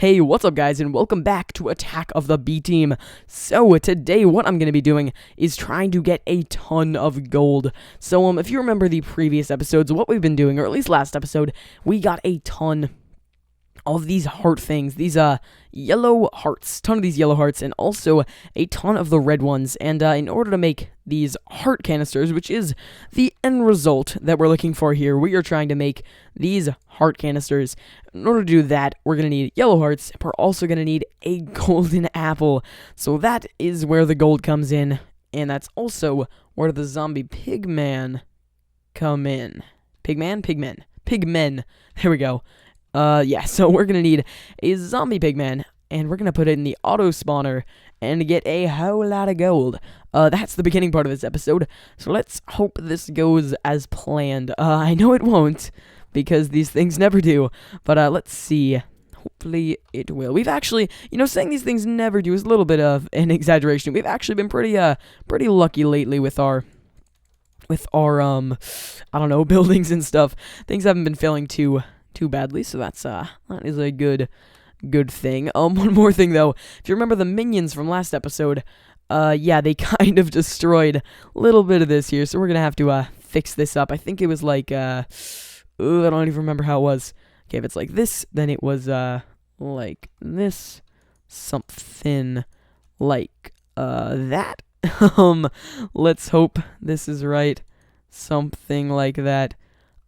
Hey, what's up guys, and welcome back to Attack of the B-Team. So, today what I'm going to be doing is trying to get a ton of gold. So, if you remember the previous episodes, what we've been doing, or at least last episode, we got a ton of these heart things, these yellow hearts, ton of these yellow hearts, and also a ton of the red ones. And in order to make these heart canisters, which is the end result that we're looking for here, we are trying to make these heart canisters. In order to do that, we're going to need yellow hearts, but we're also going to need a golden apple. So that is where the gold comes in, and that's also where the zombie pigman come in. Pigmen. There we go. Yeah, so we're gonna need a zombie pigman, and we're gonna put it in the auto spawner and get a whole lot of gold. That's the beginning part of this episode, so let's hope this goes as planned. I know it won't, because these things never do, but let's see. Hopefully it will. We've actually, saying these things never do is a little bit of an exaggeration. We've actually been pretty lucky lately with our I don't know, buildings and stuff. Things haven't been failing too badly, so that is a good thing. One more thing though, if you remember the minions from last episode, yeah, they kind of destroyed a little bit of this here, so we're gonna have to fix this up. I think it was like I don't even remember how it was. Okay, if it's like this, then it was like this, something like that. Let's hope this is right. Something like that.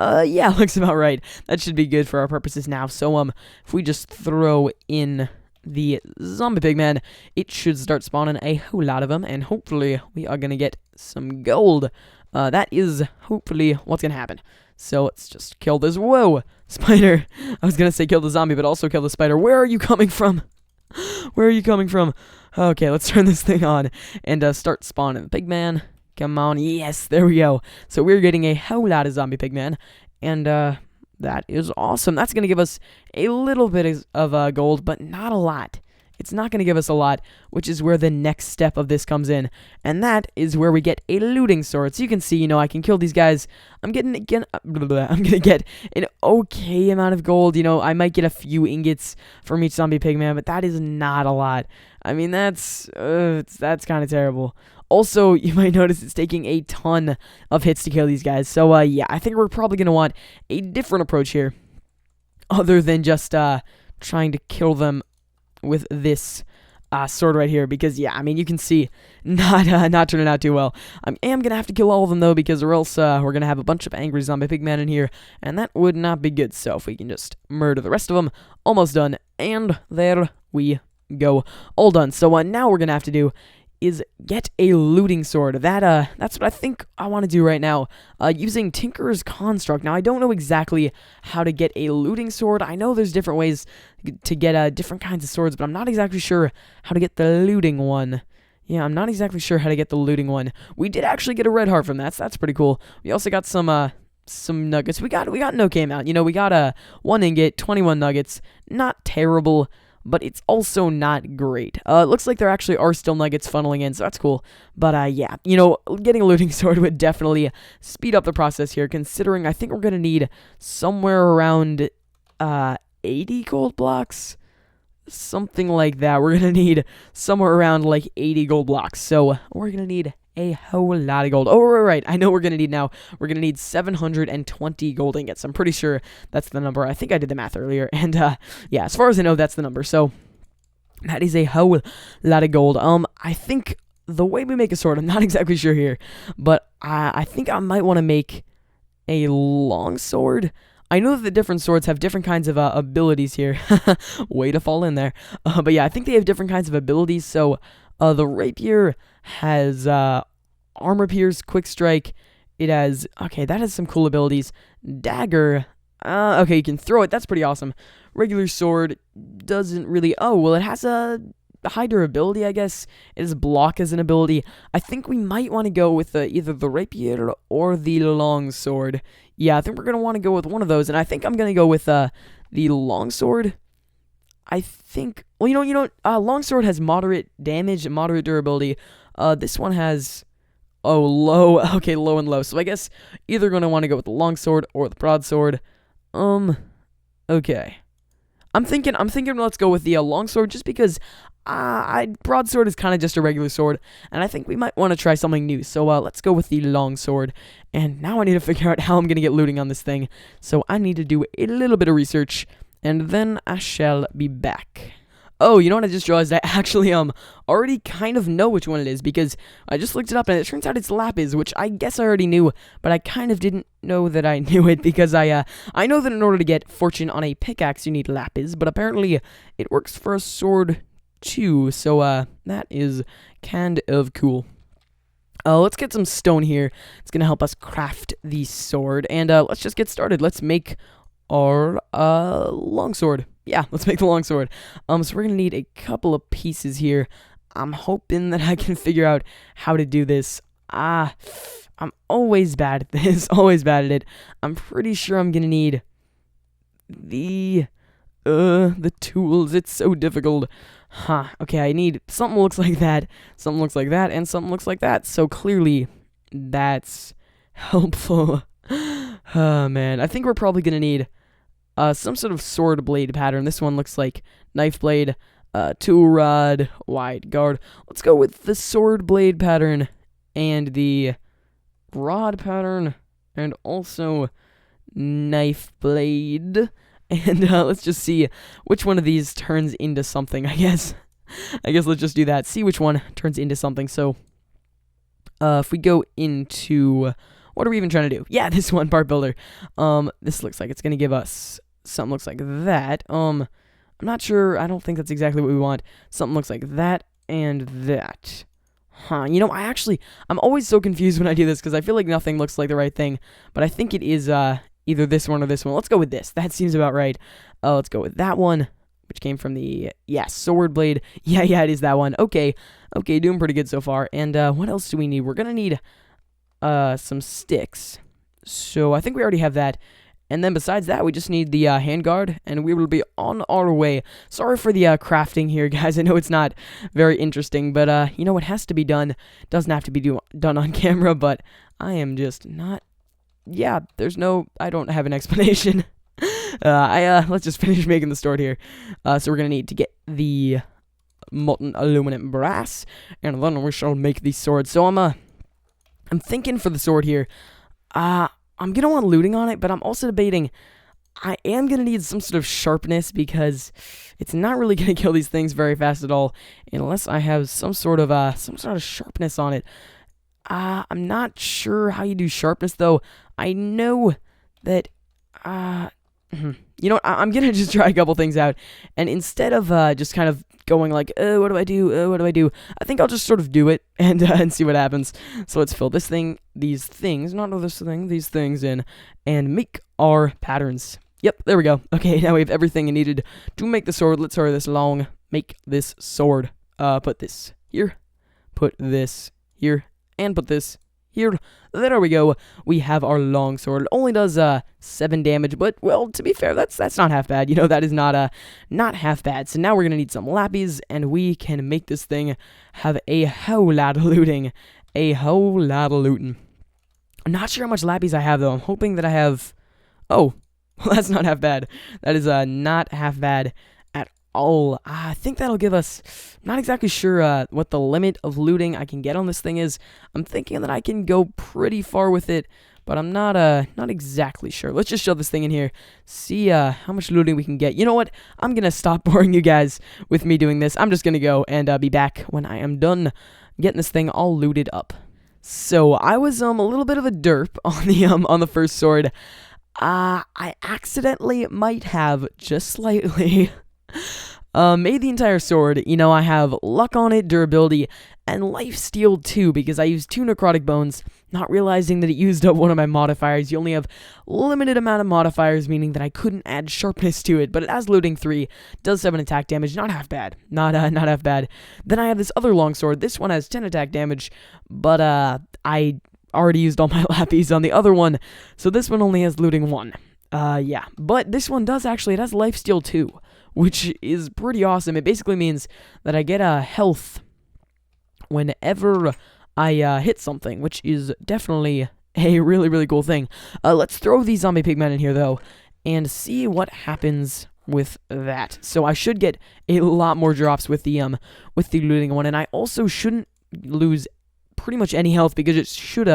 Yeah, looks about right. That should be good for our purposes now. So, if we just throw in the zombie pigman, it should start spawning a whole lot of them, and hopefully we are gonna get some gold. That is hopefully what's gonna happen. So, let's just kill this. Whoa! Spider! I was gonna say kill the zombie, but also kill the spider. Where are you coming from? Where are you coming from? Okay, let's turn this thing on and start spawning the pigman. Come on, yes, there we go. So we're getting a whole lot of zombie pigmen, and that is awesome. That's going to give us a little bit of gold, but not a lot. It's not going to give us a lot, which is where the next step of this comes in, and that is where we get a looting sword. So you can see, I can kill these guys. I'm going to get an okay amount of gold. I might get a few ingots from each zombie pigman, but that is not a lot. I mean, that's kind of terrible. Also, you might notice it's taking a ton of hits to kill these guys. So, yeah, I think we're probably going to want a different approach here, other than just trying to kill them with this sword right here. Because, yeah, I mean, you can see not turning out too well. I am going to have to kill all of them, though, because or else we're going to have a bunch of angry zombie pigmen in here, and that would not be good. So, if we can just murder the rest of them, almost done, and there we go. All done. So, now we're going to have to do is get a looting sword. That's what I think I want to do right now, using Tinker's Construct. Now, I don't know exactly how to get a looting sword. I know there's different ways to get different kinds of swords, but I'm not exactly sure how to get the looting one. Yeah, I'm not exactly sure how to get the looting one. We did actually get a red heart from that, so that's pretty cool. We also got some nuggets. We got an okay amount. We got 1 ingot, 21 nuggets. Not terrible, but it's also not great. It looks like there actually are still nuggets funneling in, so that's cool. But, yeah, getting a looting sword would definitely speed up the process here, considering I think we're going to need somewhere around 80 gold blocks. Something like that. We're going to need somewhere around, like, 80 gold blocks. So, we're going to need a whole lot of gold. Oh, right. I know what we're going to need now. We're going to need 720 gold ingots. I'm pretty sure that's the number. I think I did the math earlier. And, yeah, as far as I know, that's the number. So, that is a whole lot of gold. I think the way we make a sword, I'm not exactly sure here, but I think I might want to make a long sword. I know that the different swords have different kinds of abilities here. Way to fall in there. But, yeah, I think they have different kinds of abilities. So, the rapier has armor pierce, quick strike. It has, okay, that has some cool abilities. Dagger, okay, you can throw it. That's pretty awesome. Regular sword doesn't really, oh, well, it has a high durability, I guess. It has block as an ability. I think we might want to go with either the rapier or the long sword. Yeah, I think we're going to want to go with one of those, and I think I'm going to go with the long sword. I think, well, longsword has moderate damage and moderate durability. This one has, low and low. So I guess either going to want to go with the longsword or the broadsword. Okay. I'm thinking let's go with the longsword, just because broadsword is kind of just a regular sword, and I think we might want to try something new. So let's go with the longsword. And now I need to figure out how I'm gonna get looting on this thing. So I need to do a little bit of research, and then I shall be back. Oh, you know what? I just realized I actually already kind of know which one it is, because I just looked it up and it turns out it's lapis, which I guess I already knew, but I kind of didn't know that I knew it, because I know that in order to get fortune on a pickaxe you need lapis, but apparently it works for a sword too. So that is kind of cool. Let's get some stone here. It's gonna help us craft the sword, and let's just get started. Let's make our longsword. Yeah, let's make the longsword. So we're gonna need a couple of pieces here. I'm hoping that I can figure out how to do this. I'm always bad at this, always bad at it. I'm pretty sure I'm gonna need the tools. It's so difficult. Okay, I need something looks like that, something looks like that, and something looks like that. So clearly, that's helpful. Oh, man. I think we're probably gonna need some sort of sword blade pattern. This one looks like knife blade, tool rod, wide guard. Let's go with the sword blade pattern and the rod pattern, and also knife blade. And let's just see which one of these turns into something, I guess. Let's just do that. See which one turns into something. So, if we go into... What are we even trying to do? Yeah, this one, part builder. This looks like it's going to give us... Something looks like that. I'm not sure. I don't think that's exactly what we want. Something looks like that and that. You know, I'm always so confused when I do this, because I feel like nothing looks like the right thing. But I think it is, either this one or this one. Let's go with this. That seems about right. Let's go with that one, which came from the, sword blade. Yeah, it is that one. Okay, doing pretty good so far. And what else do we need? We're going to need some sticks. So I think we already have that. And then besides that, we just need the handguard, and we will be on our way. Sorry for the crafting here, guys. I know it's not very interesting, but you know, it has to be done. It doesn't have to be done on camera, but I am just not... Yeah, I don't have an explanation. Let's just finish making the sword here. So we're gonna need to get the molten aluminum brass, and then we shall make the sword. So I'm thinking for the sword here, I'm gonna want looting on it, but I'm also debating, I am gonna need some sort of sharpness, because it's not really gonna kill these things very fast at all, unless I have some sort of sharpness on it. I'm not sure how you do sharpness, though. I know that, you know what, I'm gonna just try a couple things out, and instead of, just kind of going like, what do I do, I think I'll just sort of do it, and see what happens. So let's fill these things in, and make our patterns. Yep, there we go. Okay, now we have everything needed to make the sword. Let's hurry this along. Make this sword. Put this here, put this here, and put this here. There we go. We have our longsword. It only does 7 damage, but well, to be fair, that's not half bad. You know, that is not half bad. So now we're gonna need some lapis, and we can make this thing have a whole lot of looting. I'm not sure how much lapis I have, though. I'm hoping that I have... Oh, well, that's not half bad. That is not half bad at all. I think that'll give us... I'm not exactly sure what the limit of looting I can get on this thing is. I'm thinking that I can go pretty far with it, but I'm not exactly sure. Let's just shove this thing in here, see how much looting we can get. You know what? I'm gonna stop boring you guys with me doing this. I'm just gonna go and be back when I am done getting this thing all looted up. So I was a little bit of a derp on the first sword. I accidentally might have, just slightly, made the entire sword. You know, I have luck on it, durability, and lifesteal too, because I used 2 necrotic bones, not realizing that it used up one of my modifiers. You only have limited amount of modifiers, meaning that I couldn't add sharpness to it, but it has looting 3, does 7 attack damage, not half bad, not half bad. Then I have this other longsword. This one has 10 attack damage, but I already used all my lapis on the other one, so this one only has looting 1. Yeah, but this one does actually, it has lifesteal 2, which is pretty awesome. It basically means that I get a health whenever I hit something, which is definitely a really, really cool thing. Let's throw these zombie pigmen in here, though, and see what happens with that. So I should get a lot more drops with the looting one, and I also shouldn't lose pretty much any health because it should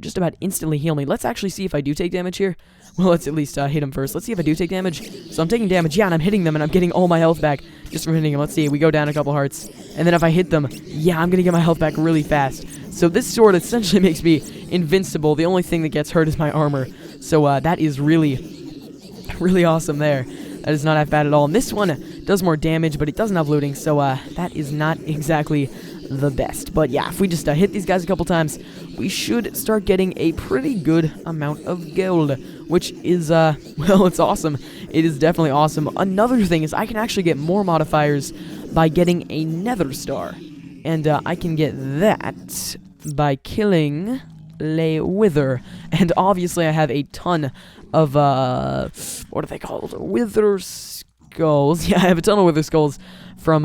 just about instantly heal me. Let's actually see if I do take damage here. Well, let's at least hit him first. Let's see if I do take damage. So I'm taking damage, yeah, and I'm hitting them, and I'm getting all my health back just from hitting them. Let's see, we go down a couple hearts, and then if I hit them, yeah, I'm gonna get my health back really fast. So this sword essentially makes me invincible. The only thing that gets hurt is my armor. So that is really awesome there. That is not half bad at all. And this one does more damage, but it doesn't have looting, so that is not exactly the best. But yeah, if we just hit these guys a couple times, we should start getting a pretty good amount of gold, which is, well, it's awesome. It is definitely awesome. Another thing is I can actually get more modifiers by getting a Nether Star. And I can get that by killing Le Wither. And obviously I have a ton of, what are they called? Wither Skulls. Yeah, I have a ton of Wither Skulls from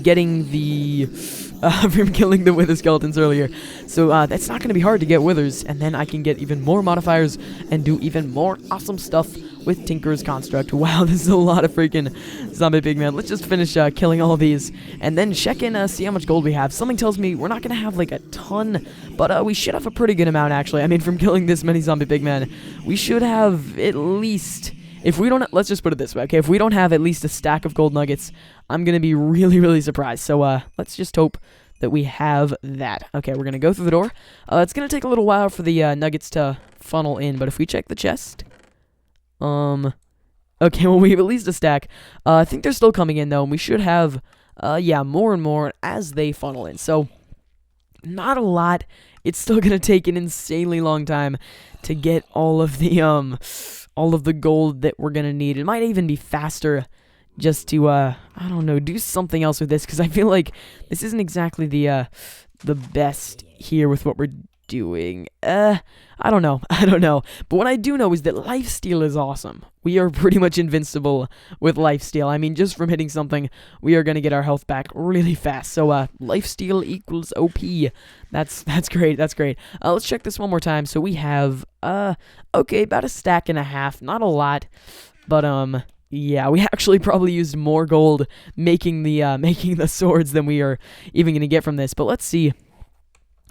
getting the, from killing the Wither Skeletons earlier. So, that's not going to be hard to get Withers, and then I can get even more modifiers and do even more awesome stuff with Tinker's Construct. Wow, this is a lot of freaking zombie pigmen. Let's just finish killing all of these, and then check in, see how much gold we have. Something tells me we're not going to have, like, a ton, but we should have a pretty good amount, actually. I mean, from killing this many zombie pigmen, we should have at least... If we don't, let's just put it this way, okay? If we don't have at least a stack of gold nuggets, I'm going to be really surprised. So, let's just hope that we have that. Okay, we're going to go through the door. It's going to take a little while for the nuggets to funnel in, but if we check the chest... Okay, well, we have at least a stack. I think they're still coming in, though, and we should have, yeah, more and more as they funnel in. So, not a lot. It's still going to take an insanely long time to get all of the gold that we're going to need. It might even be faster just to, I don't know, do something else with this, because I feel like this isn't exactly the best here with what we're doing. I don't know. But what I do know is that lifesteal is awesome. We are pretty much invincible with lifesteal. I mean, just from hitting something, we are going to get our health back really fast. So, lifesteal equals OP. That's great. That's great. Let's check this one more time. So we have, okay, about a stack and a half. Not a lot, but, yeah, we actually probably used more gold making the swords than we are even going to get from this. But let's see.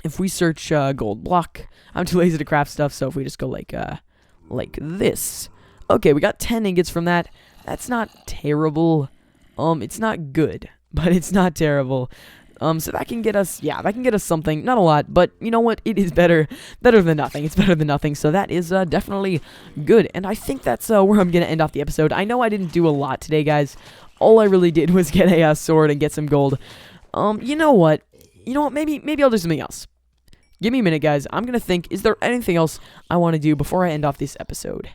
If we search gold block, I'm too lazy to craft stuff, so if we just go like this. Okay, we got 10 ingots from that. That's not terrible. It's not good, but it's not terrible. So that can get us, yeah, that can get us something. Not a lot, but you know what? It is better than nothing. It's better than nothing, so that is definitely good. And I think that's where I'm going to end off the episode. I know I didn't do a lot today, guys. All I really did was get a sword and get some gold. You know what? Maybe I'll do something else. Give me a minute, guys. I'm going to think, is there anything else I want to do before I end off this episode?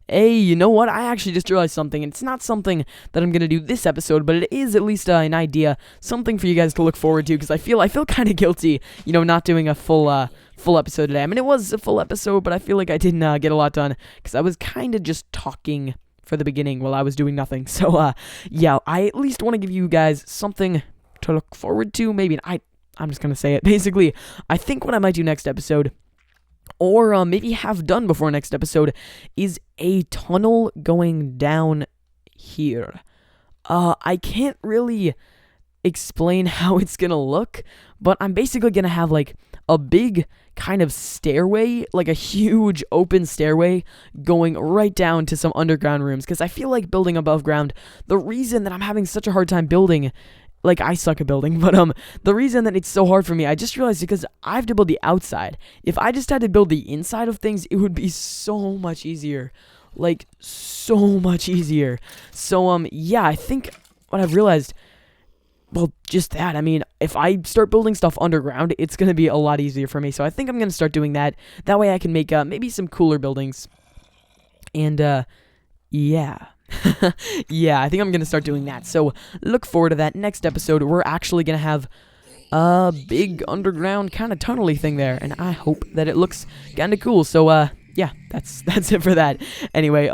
Hey, you know what? I actually just realized something, and it's not something that I'm going to do this episode, but it is at least an idea, something for you guys to look forward to, because I feel kind of guilty, you know, not doing a full episode today. I mean, it was a full episode, but I feel like I didn't get a lot done, because I was kind of just talking for the beginning while I was doing nothing. So, yeah, I at least want to give you guys something to look forward to. Maybe I'm just going to say it. Basically, I think what I might do next episode, or maybe have done before next episode, is a tunnel going down here. I can't really explain how it's going to look, but I'm basically going to have, like, a big kind of stairway, like a huge open stairway going right down to some underground rooms, because I feel like building above ground, the reason that I'm having such a hard time building... Like, I suck at building, but, the reason that it's so hard for me, I just realized because I have to build the outside. If I just had to build the inside of things, it would be so much easier. Like, so much easier. So, yeah, I think what I've realized, well, just that. I mean, if I start building stuff underground, it's going to be a lot easier for me. So I think I'm going to start doing that. That way I can make, maybe some cooler buildings. And, yeah. Yeah, I think I'm going to start doing that. So, look forward to that. Next episode, we're actually going to have a big underground kind of tunnel-y thing there, and I hope that it looks kind of cool. So, yeah, that's it for that. Anyway,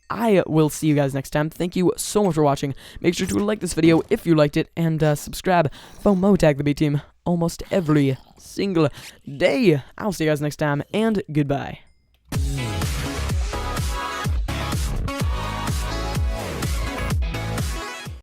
I will see you guys next time. Thank you so much for watching. Make sure to like this video if you liked it, and subscribe. FOMO tag the B-Team almost every single day. I'll see you guys next time, and goodbye.